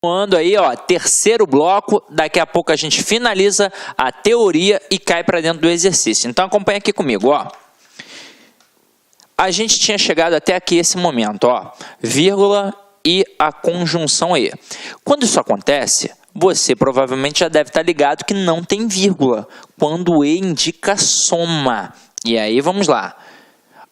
Continuando aí, ó, terceiro bloco, daqui a pouco a gente finaliza a teoria e cai para dentro do exercício. Então acompanha aqui comigo, ó. A gente tinha chegado até aqui esse momento, ó, vírgula e a conjunção E. Quando isso acontece, você provavelmente já deve estar ligado que não tem vírgula, quando E indica soma. E aí vamos lá.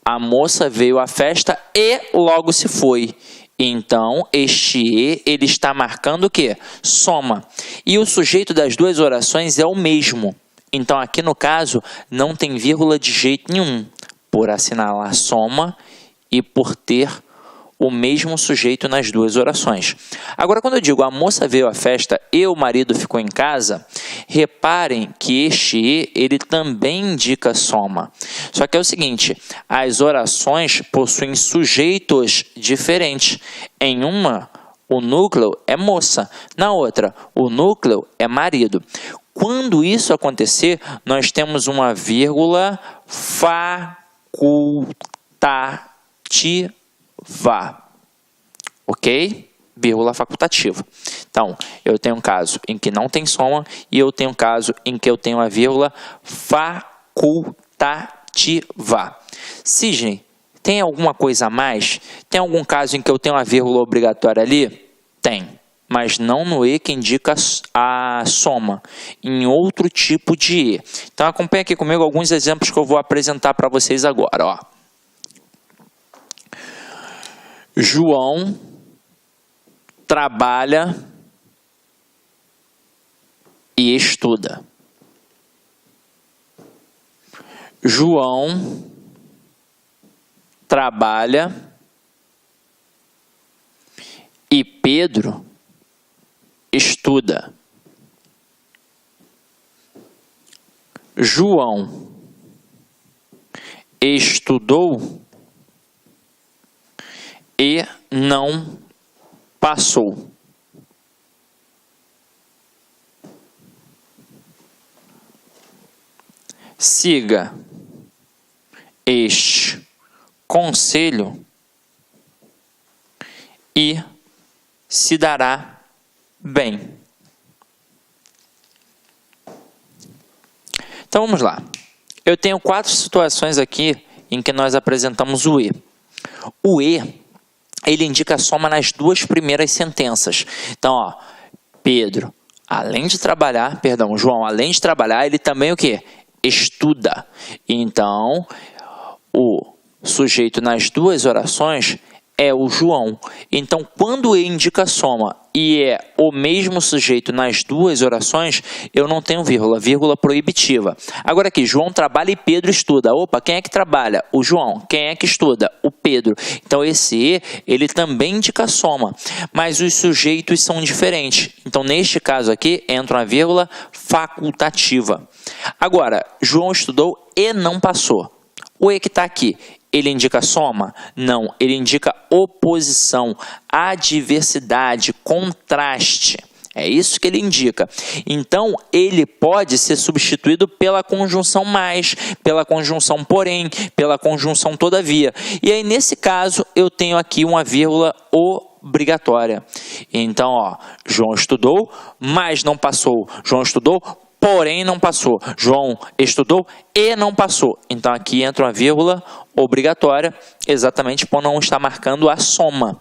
A moça veio à festa e logo se foi. Então, este E, ele está marcando o quê? Soma. E o sujeito das duas orações é o mesmo. Então, aqui no caso, não tem vírgula de jeito nenhum, por assinalar soma e por ter o mesmo sujeito nas duas orações. Agora, quando eu digo a moça veio à festa e o marido ficou em casa, reparem que este E, ele também indica soma. Só que é o seguinte, as orações possuem sujeitos diferentes. Em uma, o núcleo é moça. Na outra, o núcleo é marido. Quando isso acontecer, nós temos uma vírgula facultativa. Ok? Vírgula facultativa. Então, eu tenho um caso em que não tem soma e eu tenho um caso em que eu tenho a vírgula facultativa. Sidney, tem alguma coisa a mais? Tem algum caso em que eu tenho a vírgula obrigatória ali? Tem, mas não no E que indica a soma, em outro tipo de E. Então, acompanhe aqui comigo alguns exemplos que eu vou apresentar para vocês agora, ó. João trabalha e estuda. João trabalha e Pedro estuda. João estudou e não passou. Siga este conselho e se dará bem. Então vamos lá. Eu tenho 4 situações aqui em que nós apresentamos o E. O E, ele indica a soma nas 2 primeiras sentenças. Então, ó, Pedro, além de trabalhar, João, além de trabalhar, ele também o quê? Estuda. Então, o sujeito nas 2 orações é o João. Então, quando E indica soma e é o mesmo sujeito nas 2 orações, eu não tenho vírgula, vírgula proibitiva. Agora aqui, João trabalha e Pedro estuda. Opa, quem é que trabalha? O João. Quem é que estuda? O Pedro. Então, esse E, ele também indica soma, mas os sujeitos são diferentes. Então, neste caso aqui, entra uma vírgula facultativa. Agora, João estudou e não passou. O E que está aqui, ele indica soma? Não, ele indica oposição, adversidade, contraste. É isso que ele indica. Então, ele pode ser substituído pela conjunção mais, pela conjunção porém, pela conjunção todavia. E aí, nesse caso, eu tenho aqui uma vírgula obrigatória. Então, ó, João estudou, mas não passou. João estudou, porém não passou. João estudou e não passou. Então, aqui entra uma vírgula obrigatória, exatamente por não estar marcando a soma.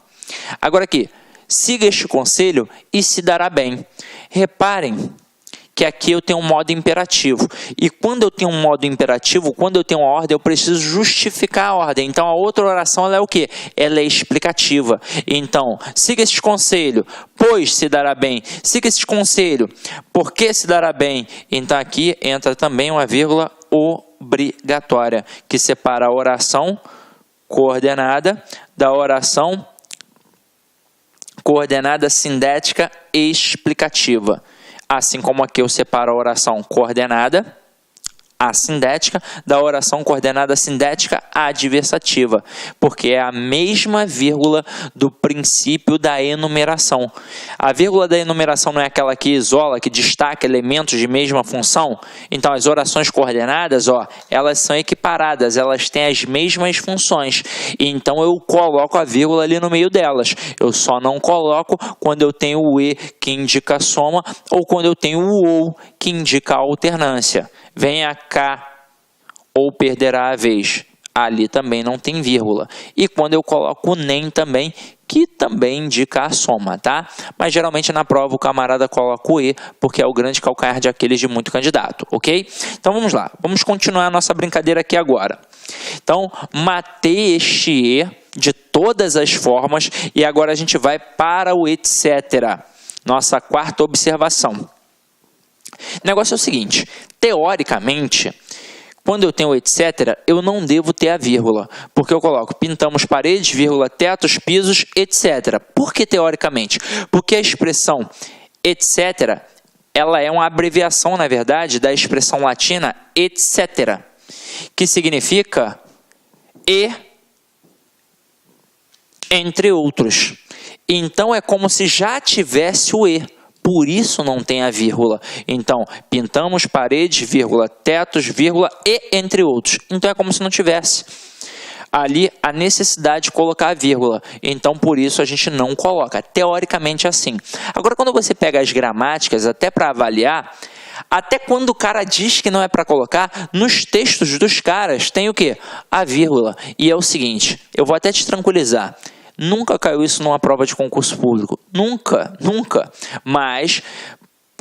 Agora aqui, siga este conselho e se dará bem. Reparem que aqui eu tenho um modo imperativo. E quando eu tenho um modo imperativo, quando eu tenho uma ordem, eu preciso justificar a ordem. Então, a outra oração ela é o quê? Ela é explicativa. Então, siga este conselho, pois se dará bem. Siga este conselho, porque se dará bem. Então, aqui entra também uma vírgula obrigatória, que separa a oração coordenada da oração coordenada sindética explicativa. Assim como aqui eu separo a oração coordenada, assindética, da oração coordenada sindética adversativa, porque é a mesma vírgula do princípio da enumeração. A vírgula da enumeração não é aquela que isola, que destaca elementos de mesma função? Então, as orações coordenadas, elas são equiparadas, elas têm as mesmas funções, então eu coloco a vírgula ali no meio delas. Eu só não coloco quando eu tenho o e que indica a soma ou quando eu tenho o ou que indica a alternância. Venha cá ou perderá a vez. Ali também não tem vírgula. E quando eu coloco o nem também, que também indica a soma, tá? Mas geralmente na prova o camarada coloca o e, porque é o grande calcanhar de Aquiles de muito candidato, ok? Então vamos lá, vamos continuar a nossa brincadeira aqui agora. Então, matei este e de todas as formas e agora a gente vai para o etc. Nossa quarta observação. O negócio é o seguinte, teoricamente, quando eu tenho etc., eu não devo ter a vírgula, porque eu coloco pintamos paredes, vírgula, tetos, pisos, etc. Por que teoricamente? Porque a expressão etc., ela é uma abreviação, na verdade, da expressão latina etc., que significa e entre outros. Então, é como se já tivesse o e. Por isso não tem a vírgula. Então, pintamos paredes, vírgula, tetos, vírgula, e entre outros. Então, é como se não tivesse ali a necessidade de colocar a vírgula. Então, por isso a gente não coloca. Teoricamente, é assim. Agora, quando você pega as gramáticas, até para avaliar, até quando o cara diz que não é para colocar, nos textos dos caras tem o quê? A vírgula. E é o seguinte, eu vou até te tranquilizar. Nunca caiu isso numa prova de concurso público. Nunca, nunca. Mas,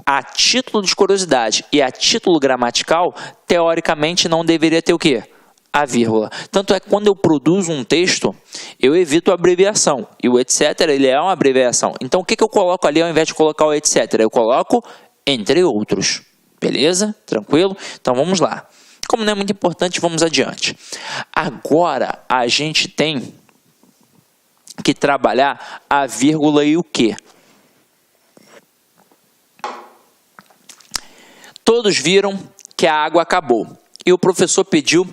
a título de curiosidade e a título gramatical, teoricamente não deveria ter o quê? A vírgula. Tanto é que quando eu produzo um texto, eu evito a abreviação. E o etc. ele é uma abreviação. Então, o que eu coloco ali ao invés de colocar o etc? Eu coloco entre outros. Beleza? Tranquilo? Então, vamos lá. Como não é muito importante, vamos adiante. Agora, a gente tem que trabalhar a vírgula e o quê? Todos viram que a água acabou e o professor pediu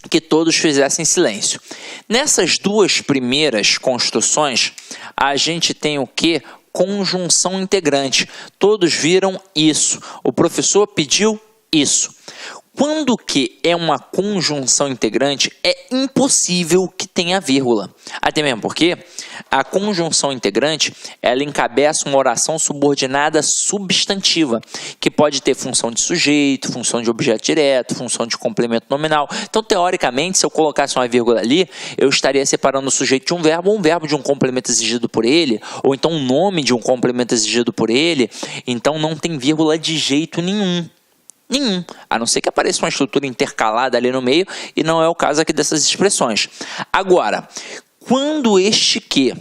que todos fizessem silêncio. Nessas duas primeiras construções, a gente tem o quê? Conjunção integrante. Todos viram isso. O professor pediu isso. Quando que é uma conjunção integrante, é impossível que tenha vírgula. Até mesmo porque a conjunção integrante, ela encabeça uma oração subordinada substantiva, que pode ter função de sujeito, função de objeto direto, função de complemento nominal. Então, teoricamente, se eu colocasse uma vírgula ali, eu estaria separando o sujeito de um verbo de um complemento exigido por ele, ou então um nome de um complemento exigido por ele. Então, não tem vírgula de jeito nenhum. Nenhum, a não ser que apareça uma estrutura intercalada ali no meio, e não é o caso aqui dessas expressões. Agora, quando este que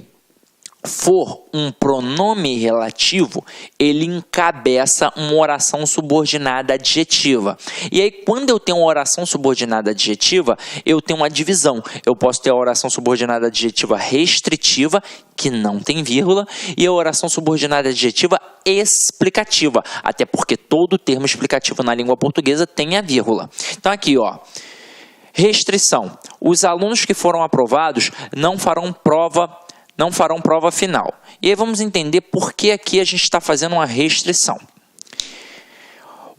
for um pronome relativo, ele encabeça uma oração subordinada adjetiva. E aí, quando eu tenho uma oração subordinada adjetiva, eu tenho uma divisão. Eu posso ter a oração subordinada adjetiva restritiva, que não tem vírgula, e a oração subordinada adjetiva explicativa, até porque todo termo explicativo na língua portuguesa tem a vírgula. Então, aqui, restrição. Os alunos que foram aprovados não farão prova final. E aí vamos entender por que aqui a gente está fazendo uma restrição.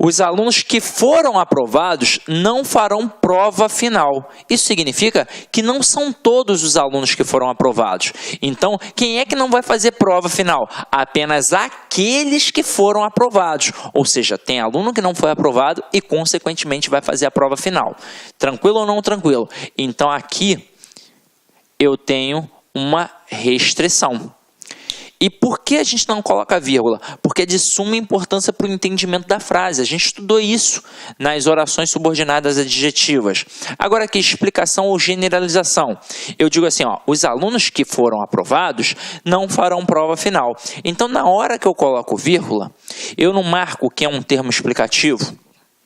Os alunos que foram aprovados não farão prova final. Isso significa que não são todos os alunos que foram aprovados. Então, quem é que não vai fazer prova final? Apenas aqueles que foram aprovados. Ou seja, tem aluno que não foi aprovado e, consequentemente, vai fazer a prova final. Tranquilo ou não tranquilo? Então, aqui eu tenho uma restrição. E por que a gente não coloca vírgula? Porque é de suma importância para o entendimento da frase. A gente estudou isso nas orações subordinadas adjetivas. Agora aqui, explicação ou generalização. Eu digo assim, os alunos que foram aprovados não farão prova final. Então, na hora que eu coloco vírgula, eu não marco que é um termo explicativo?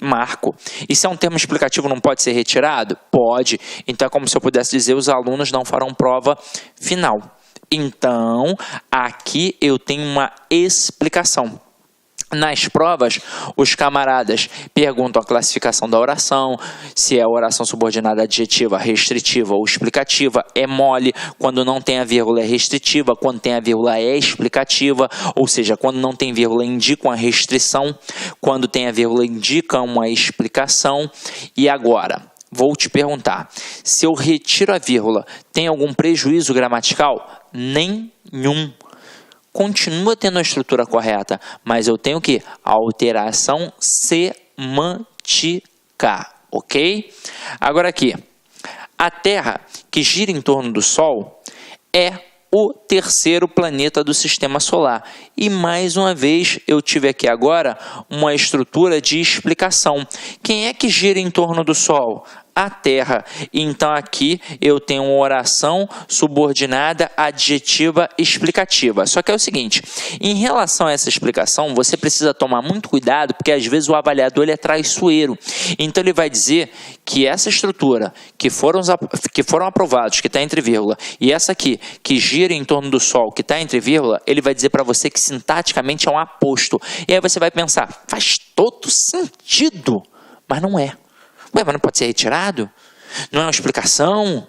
Marco. E se é um termo explicativo, não pode ser retirado? Pode. Então, é como se eu pudesse dizer, os alunos não farão prova final. Então, aqui eu tenho uma explicação. Nas provas, os camaradas perguntam a classificação da oração, se é oração subordinada adjetiva, restritiva ou explicativa, é mole, quando não tem a vírgula é restritiva, quando tem a vírgula é explicativa, ou seja, quando não tem vírgula indica uma restrição, quando tem a vírgula indica uma explicação. E agora, vou te perguntar, se eu retiro a vírgula, tem algum prejuízo gramatical? Nenhum. Continua tendo a estrutura correta, mas eu tenho que alteração semântica, ok? Agora aqui, a Terra que gira em torno do Sol é o terceiro planeta do Sistema Solar. E mais uma vez eu tive aqui agora uma estrutura de explicação. Quem é que gira em torno do Sol? A Terra. Então aqui eu tenho uma oração subordinada adjetiva explicativa. Só que é o seguinte, em relação a essa explicação, você precisa tomar muito cuidado, porque às vezes o avaliador ele é traiçoeiro. Então ele vai dizer que essa estrutura que foram aprovados, que está entre vírgula, e essa aqui, que gira em torno do Sol, que está entre vírgula, ele vai dizer para você que sintaticamente é um aposto. E aí você vai pensar, faz todo sentido, mas não é. Ué, mas não pode ser retirado? Não é uma explicação?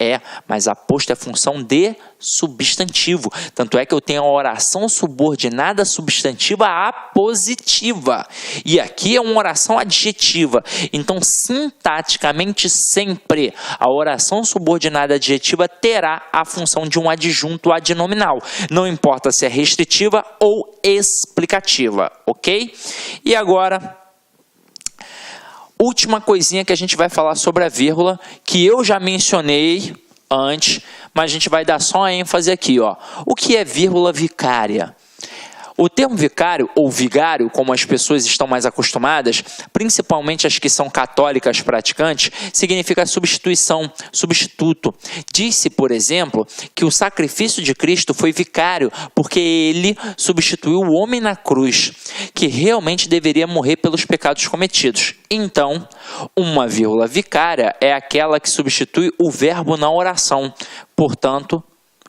É, mas aposto é função de substantivo. Tanto é que eu tenho a oração subordinada substantiva apositiva. E aqui é uma oração adjetiva. Então, sintaticamente, sempre a oração subordinada adjetiva terá a função de um adjunto adnominal. Não importa se é restritiva ou explicativa, ok? E agora, última coisinha que a gente vai falar sobre a vírgula, que eu já mencionei antes, mas a gente vai dar só a ênfase aqui, ó. O que é vírgula vicária? O termo vicário, ou vigário, como as pessoas estão mais acostumadas, principalmente as que são católicas praticantes, significa substituição, substituto. Diz-se, por exemplo, que o sacrifício de Cristo foi vicário, porque ele substituiu o homem na cruz, que realmente deveria morrer pelos pecados cometidos. Então, uma vírgula vicária é aquela que substitui o verbo na oração. Portanto,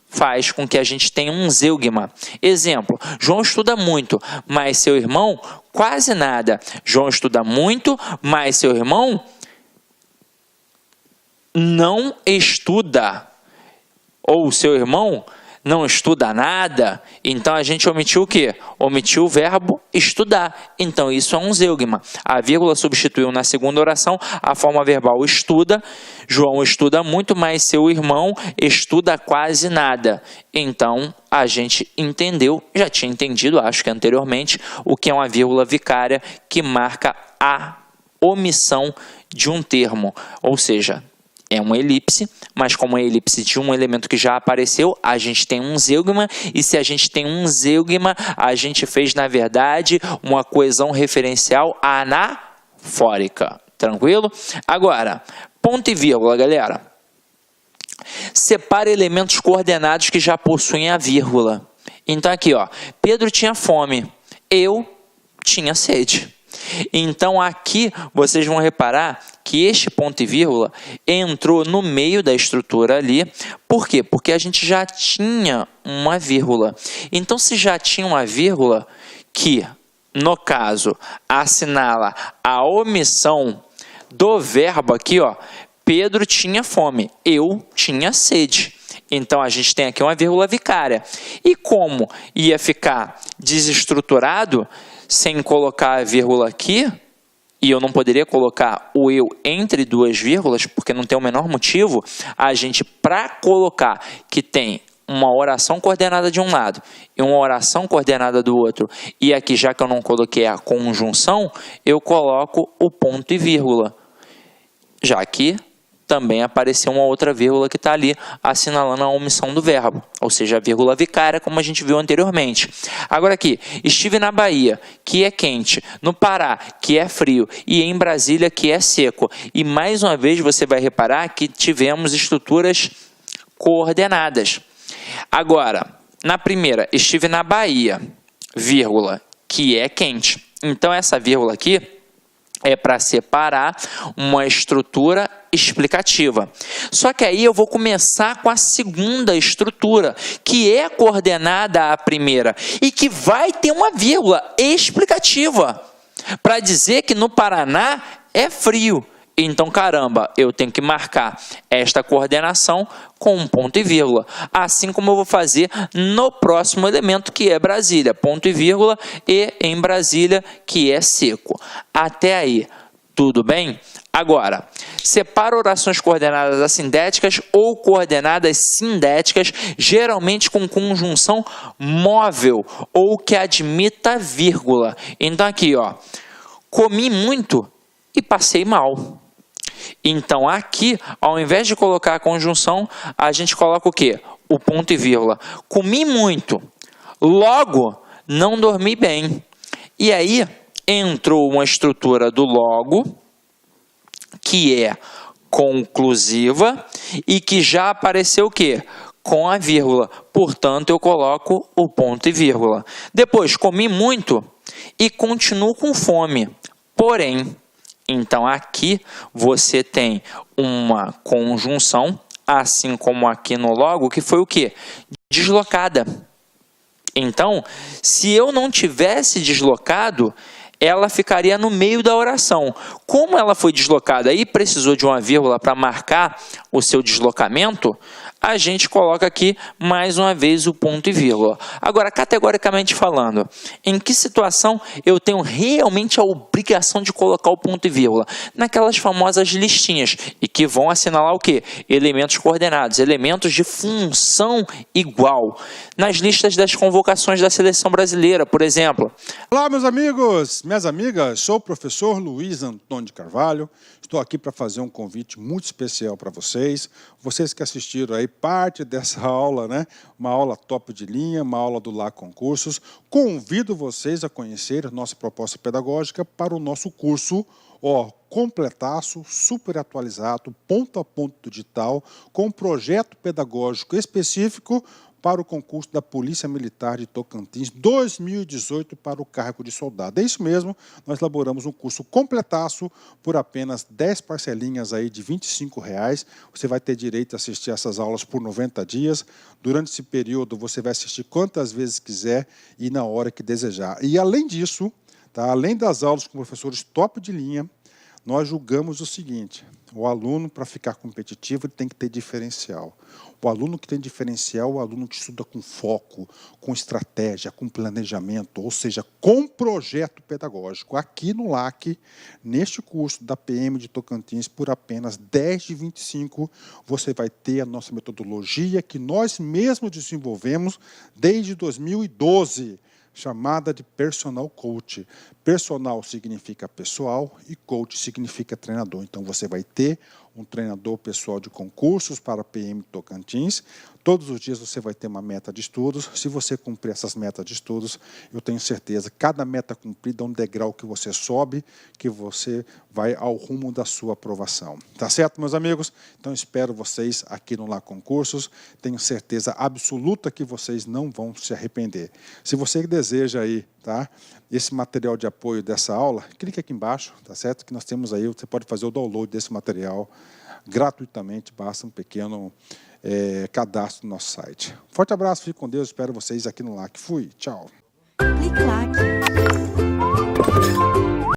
faz com que a gente tenha um zeugma. Exemplo, João estuda muito, mas seu irmão quase nada. João estuda muito, mas seu irmão não estuda. Ou seu irmão não estuda nada. Então a gente omitiu o quê? Omitiu o verbo estudar. Então isso é um zeugma. A vírgula substituiu na segunda oração a forma verbal estuda. João estuda muito, mas seu irmão estuda quase nada. Então a gente entendeu, já tinha entendido, acho que anteriormente, o que é uma vírgula vicária que marca a omissão de um termo. Ou seja, é uma elipse, mas como é elipse de um elemento que já apareceu, a gente tem um zeugma, e se a gente tem um zeugma, a gente fez, na verdade, uma coesão referencial anafórica. Tranquilo? Agora, ponto e vírgula, galera. Separa elementos coordenados que já possuem a vírgula. Então aqui, ó, Pedro tinha fome, eu tinha sede. Então aqui vocês vão reparar que este ponto e vírgula entrou no meio da estrutura ali. Por quê? Porque a gente já tinha uma vírgula. Então se já tinha uma vírgula que, no caso, assinala a omissão do verbo aqui, ó, Pedro tinha fome, eu tinha sede. Então a gente tem aqui uma vírgula vicária. E como ia ficar desestruturado sem colocar a vírgula aqui, e eu não poderia colocar o eu entre duas vírgulas, porque não tem o menor motivo, a gente, para colocar que tem uma oração coordenada de um lado e uma oração coordenada do outro, e aqui, já que eu não coloquei a conjunção, eu coloco o ponto e vírgula, já que também apareceu uma outra vírgula que está ali assinalando a omissão do verbo, ou seja, a vírgula vicária, como a gente viu anteriormente. Agora aqui, estive na Bahia, que é quente, no Pará, que é frio, e em Brasília, que é seco. E mais uma vez você vai reparar que tivemos estruturas coordenadas. Agora, na primeira, estive na Bahia, vírgula, que é quente. Então essa vírgula aqui é para separar uma estrutura explicativa. Só que aí eu vou começar com a segunda estrutura, que é coordenada à primeira e que vai ter uma vírgula explicativa para dizer que no Paraná é frio. Então, caramba, eu tenho que marcar esta coordenação com um ponto e vírgula. Assim como eu vou fazer no próximo elemento, que é Brasília. Ponto e vírgula, e em Brasília, que é seco. Até aí, tudo bem? Agora, separa orações coordenadas assindéticas ou coordenadas sindéticas, geralmente com conjunção móvel ou que admita vírgula. Então, aqui, ó, comi muito e passei mal. Então, aqui, ao invés de colocar a conjunção, a gente coloca o quê? O ponto e vírgula. Comi muito, logo não dormi bem. E aí, entrou uma estrutura do logo, que é conclusiva, e que já apareceu o quê? Com a vírgula. Portanto, eu coloco o ponto e vírgula. Depois, comi muito e continuo com fome. Porém, então, aqui você tem uma conjunção, assim como aqui no logo, que foi o quê? Deslocada. Então, se eu não tivesse deslocado, ela ficaria no meio da oração. Como ela foi deslocada e precisou de uma vírgula para marcar o seu deslocamento, a gente coloca aqui mais uma vez o ponto e vírgula. Agora, categoricamente falando, em que situação eu tenho realmente a obrigação de colocar o ponto e vírgula? Naquelas famosas listinhas, e que vão assinalar o quê? Elementos coordenados, elementos de função igual. Nas listas das convocações da seleção brasileira, por exemplo. Olá, meus amigos, minhas amigas, sou o professor Luiz Antônio de Carvalho. Estou aqui para fazer um convite muito especial para vocês. Vocês que assistiram aí parte dessa aula, né? Uma aula top de linha, uma aula do Lá Concursos. Convido vocês a conhecer a nossa proposta pedagógica para o nosso curso, completaço, super atualizado, ponto a ponto digital, com um projeto pedagógico específico para o concurso da Polícia Militar de Tocantins 2018 para o cargo de soldado. É isso mesmo, nós elaboramos um curso completaço por apenas 10 parcelinhas aí de R$ 25,00. Você vai ter direito a assistir essas aulas por 90 dias. Durante esse período você vai assistir quantas vezes quiser e na hora que desejar. E além disso, tá, além das aulas com professores top de linha, nós julgamos o seguinte: o aluno, para ficar competitivo, ele tem que ter diferencial. O aluno que tem diferencial é o aluno que estuda com foco, com estratégia, com planejamento, ou seja, com projeto pedagógico. Aqui no LAC, neste curso da PM de Tocantins, por apenas 10 de 25, você vai ter a nossa metodologia que nós mesmos desenvolvemos desde 2012, chamada de Personal Coach. Personal significa pessoal e coach significa treinador. Então, você vai ter um treinador pessoal de concursos para a PM Tocantins. Todos os dias você vai ter uma meta de estudos. Se você cumprir essas metas de estudos, eu tenho certeza, cada meta cumprida é um degrau que você sobe, que você vai ao rumo da sua aprovação. Tá certo, meus amigos? Então, espero vocês aqui no Lá Concursos. Tenho certeza absoluta que vocês não vão se arrepender. Se você deseja aí, tá, esse material de apoio dessa aula, clique aqui embaixo, tá certo? Que nós temos aí, você pode fazer o download desse material gratuitamente, basta um pequeno cadastro no nosso site. Forte abraço, fique com Deus, espero vocês aqui no LAC. Fui, tchau. Clique LAC.